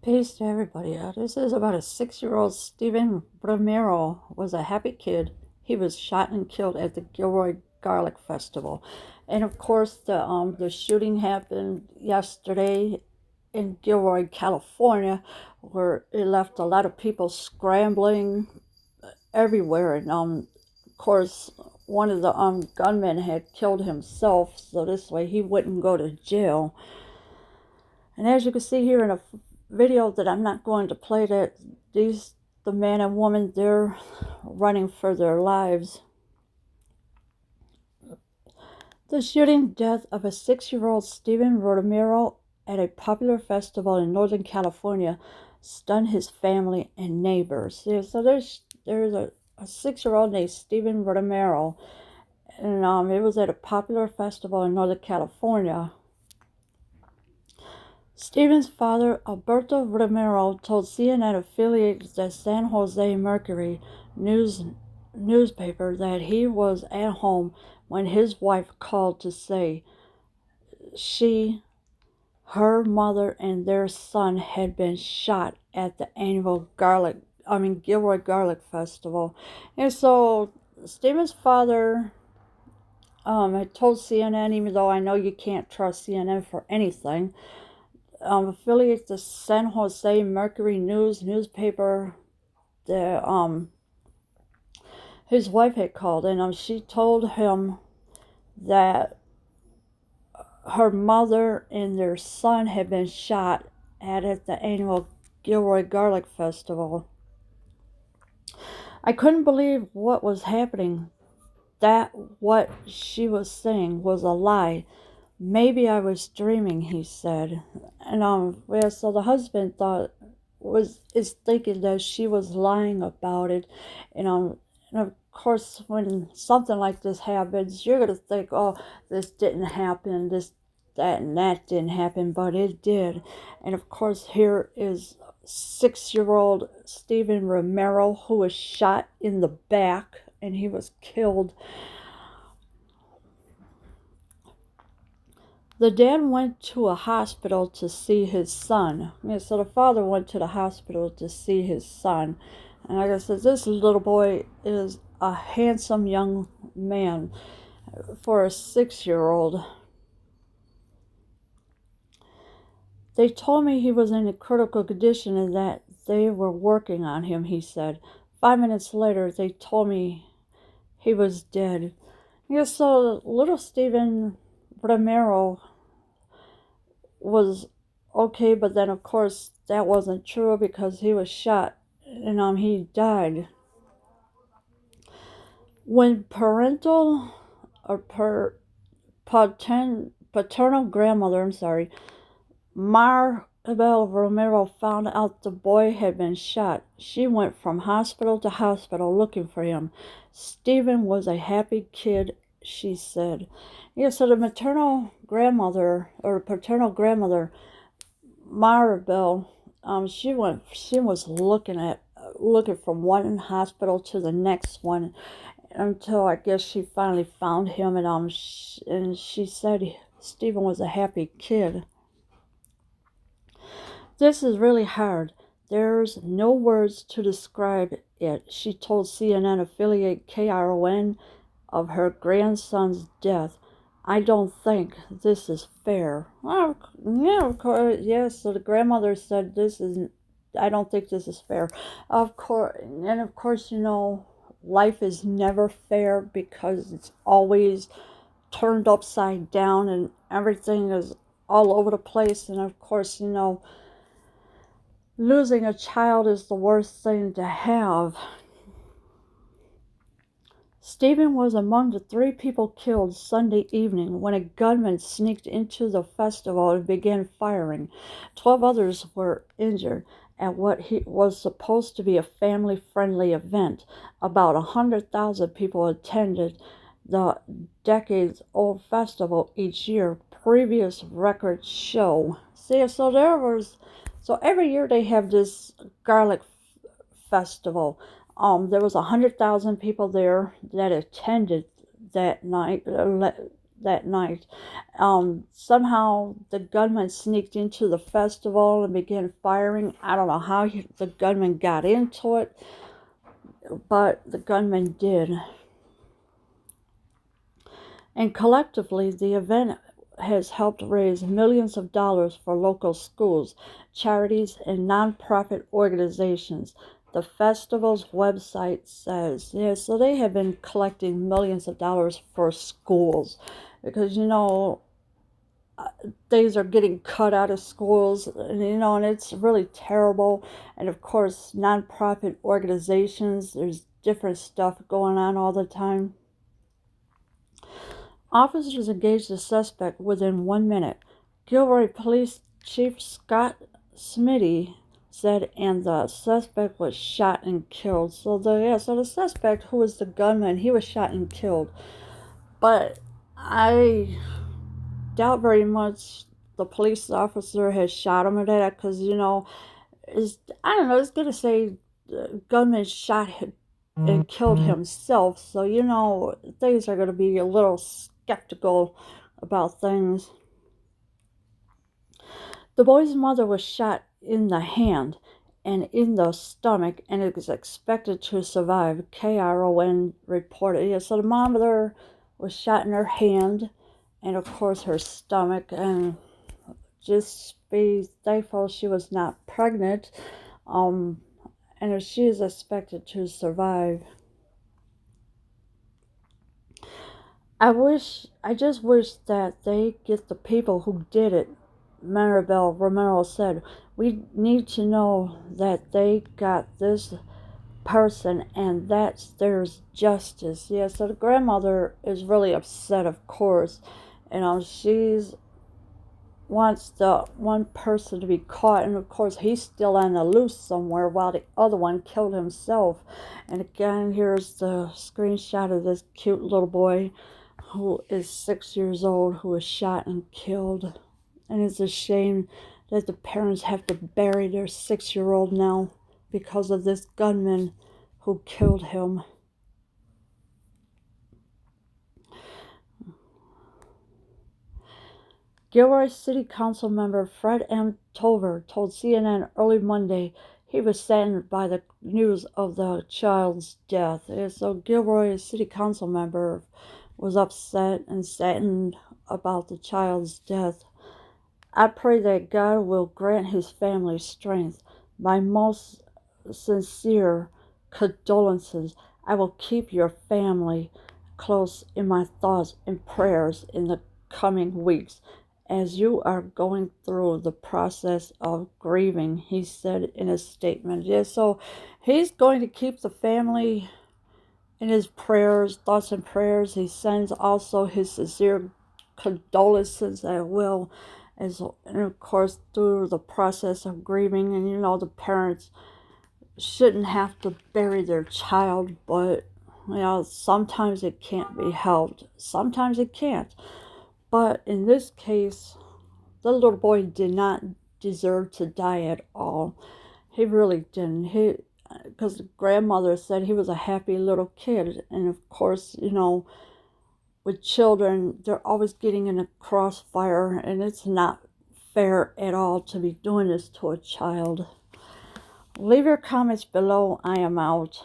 Peace to everybody. This is about a 6-year-old Stephen Romeo was a happy kid. He was shot and killed at the Gilroy Garlic Festival. And of course the shooting happened yesterday in Gilroy, California, where it left a lot of people scrambling everywhere. And of course one of the gunmen had killed himself, so this way he wouldn't go to jail. And as you can see here in a video that I'm not going to play, that the man and woman, they're running for their lives. The shooting death of a 6-year-old Stephen Romero at a popular festival in Northern California stunned his family and neighbors. Yeah, so there's a 6-year-old named Stephen Romero, and it was at a popular festival in Northern California. Stephen's father, Alberto Romero, told CNN affiliate the San Jose Mercury newspaper that he was at home when his wife called to say her mother, and their son had been shot at the annual Gilroy Garlic Festival. And so Stephen's father had told CNN, even though I know you can't trust CNN for anything, affiliates the San Jose Mercury newspaper. His wife had called, and she told him that her mother and their son had been shot at the annual Gilroy Garlic Festival. I couldn't believe what was happening. That what she was saying was a lie. Maybe I was dreaming, he said. And so the husband is thinking that she was lying about it. And of course, when something like this happens, you're gonna think, oh, this didn't happen, that and that didn't happen, but it did. And of course, here is 6-year-old Stephen Romero, who was shot in the back and he was killed. The dad went to a hospital to see his son. Yeah, so the father went to the hospital to see his son. And like I said, this little boy is a handsome young man for a 6-year-old. They told me he was in a critical condition and that they were working on him, he said. 5 minutes later, they told me he was dead. Yeah, so little Stephen Romero was okay, but then of course that wasn't true because he was shot and he died. When parental or paternal grandmother, Maribel Romero, found out the boy had been shot, she went from hospital to hospital looking for him. Stephen was a happy kid, she said. Yeah, so the paternal grandmother, Maribel, she was looking from one hospital to the next one until I guess she finally found him, and she said Stephen was a happy kid. This is really hard. There's no words to describe it, she told CNN affiliate KRON of her grandson's death. I don't think this is fair. Well, yeah, of course, yes. So the grandmother said I don't think this is fair. Of course, and of course, life is never fair because it's always turned upside down and everything is all over the place. And of course, losing a child is the worst thing to have. Stephen was among the 3 people killed Sunday evening when a gunman sneaked into the festival and began firing. 12 others were injured at what was supposed to be a family-friendly event. About 100,000 people attended the decades-old festival each year. Previous records show. See, so every year they have this garlic festival. There was 100,000 people there that attended that night, that night. Somehow the gunman sneaked into the festival and began firing. I don't know how the gunman got into it, but the gunman did. And collectively, the event has helped raise millions of dollars for local schools, charities, and nonprofit organizations. The festival's website says, yeah, so they have been collecting millions of dollars for schools because, things are getting cut out of schools, and it's really terrible. And of course, nonprofit organizations, there's different stuff going on all the time. Officers engaged the suspect within 1 minute. Gilroy Police Chief Scott Smitty said, and the suspect was shot and killed. So the suspect, who was the gunman, he was shot and killed. But I doubt very much the police officer has shot him at that, because I don't know. It's gonna say the gunman shot him and killed himself, so things are gonna be a little skeptical about things. The boy's mother was shot in the hand and in the stomach and is expected to survive, KRON reported. Yeah, so the mother was shot in her hand and, of course, her stomach, and just be thankful she was not pregnant, and she is expected to survive. I just wish that they get the people who did it. Maribel Romero said, we need to know that they got this person and that there's justice. Yeah, so the grandmother is really upset, of course. She's wants the one person to be caught, and of course he's still on the loose somewhere while the other one killed himself. And again, here's the screenshot of this cute little boy who is 6 years old, who was shot and killed. And it's a shame that the parents have to bury their 6-year-old now because of this gunman who killed him. Gilroy City Council member Fred M. Tover told CNN early Monday he was saddened by the news of the child's death. So Gilroy City Council member was upset and saddened about the child's death. I pray that God will grant his family strength. My most sincere condolences. I will keep your family close in my thoughts and prayers in the coming weeks as you are going through the process of grieving, he said in a statement. Yeah, so he's going to keep the family in his prayers, thoughts and prayers. He sends also his sincere condolences as well, and of course through the process of grieving. And the parents shouldn't have to bury their child, but sometimes it can't be helped. Sometimes it can't. But in this case, the little boy did not deserve to die at all. He really didn't. Because the grandmother said he was a happy little kid. And of course, with children, they're always getting in a crossfire, and it's not fair at all to be doing this to a child. Leave your comments below. I am out.